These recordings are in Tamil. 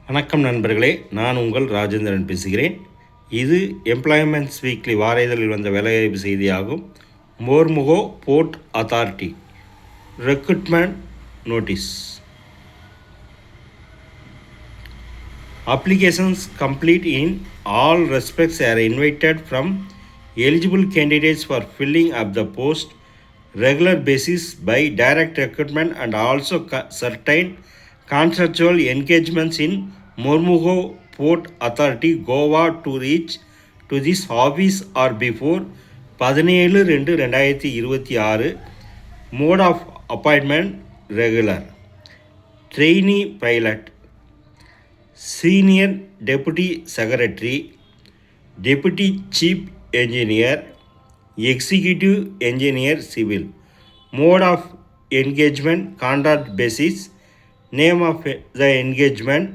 வணக்கம் நண்பர்களே, நான் உங்கள் ராஜேந்திரன் பேசுகிறேன். இது எம்ப்ளாய்மெண்ட்ஸ் வீக்லி வார இதழில் வந்த வேலைவாய்ப்பு செய்தியாகும். Mormugao port authority recruitment notice. Applications complete in all respects are invited from eligible candidates for filling up the post regular basis by direct recruitment and also certain contractual engagements in Mormugo Port Authority, Goa to reach to this office or before 17/2/2026. Mode of appointment regular. Trainee pilot, Senior Deputy Secretary, Deputy Chief Engineer, Executive Engineer Civil. Mode of engagement contract basis. Name of the engagement: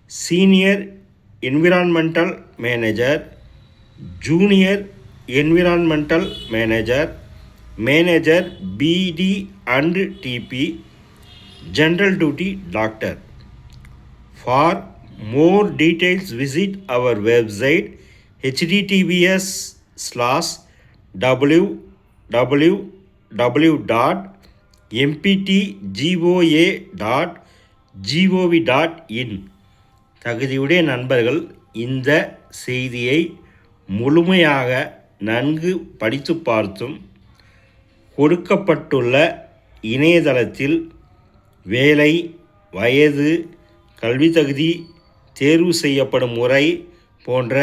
Senior Environmental Manager, Junior Environmental Manager, Manager BD and TP, General Duty Doctor. For more details, visit our website https://www.mptgoa.gov.in. தகுதியுடைய நண்பர்கள் இந்த செய்தியை முழுமையாக நன்கு படித்து பார்த்தும் கொடுக்கப்பட்டுள்ள இணையதளத்தில் வேலை, வயது, கல்வி தகுதி, தேர்வு செய்யப்படும் முறை போன்ற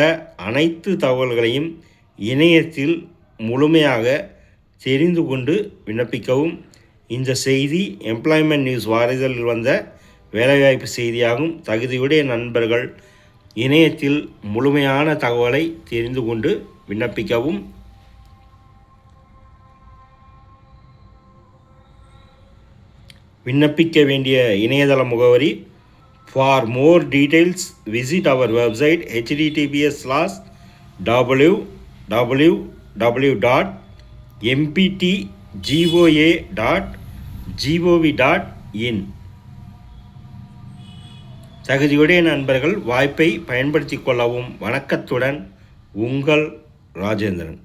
அனைத்து தகவல்களையும் இணையத்தில் முழுமையாக தெரிந்து கொண்டு விண்ணப்பிக்கவும். இந்த செய்தி எம்ப்ளாய்மெண்ட் நியூஸ் வார இதழில் வந்த வேலைவாய்ப்பு செய்தியாகும். தகுதியுடைய நண்பர்கள் இணையத்தில் முழுமையான தகவலை தெரிந்து கொண்டு விண்ணப்பிக்கவும். விண்ணப்பிக்க வேண்டிய இணையதள முகவரி: For more details, visit our website https://www.mptgoa.gov.in. தகுதியுடைய நண்பர்கள் வாய்ப்பை பயன்படுத்திக் கொள்ளவும். வணக்கத்துடன் உங்கள் ராஜேந்திரன்.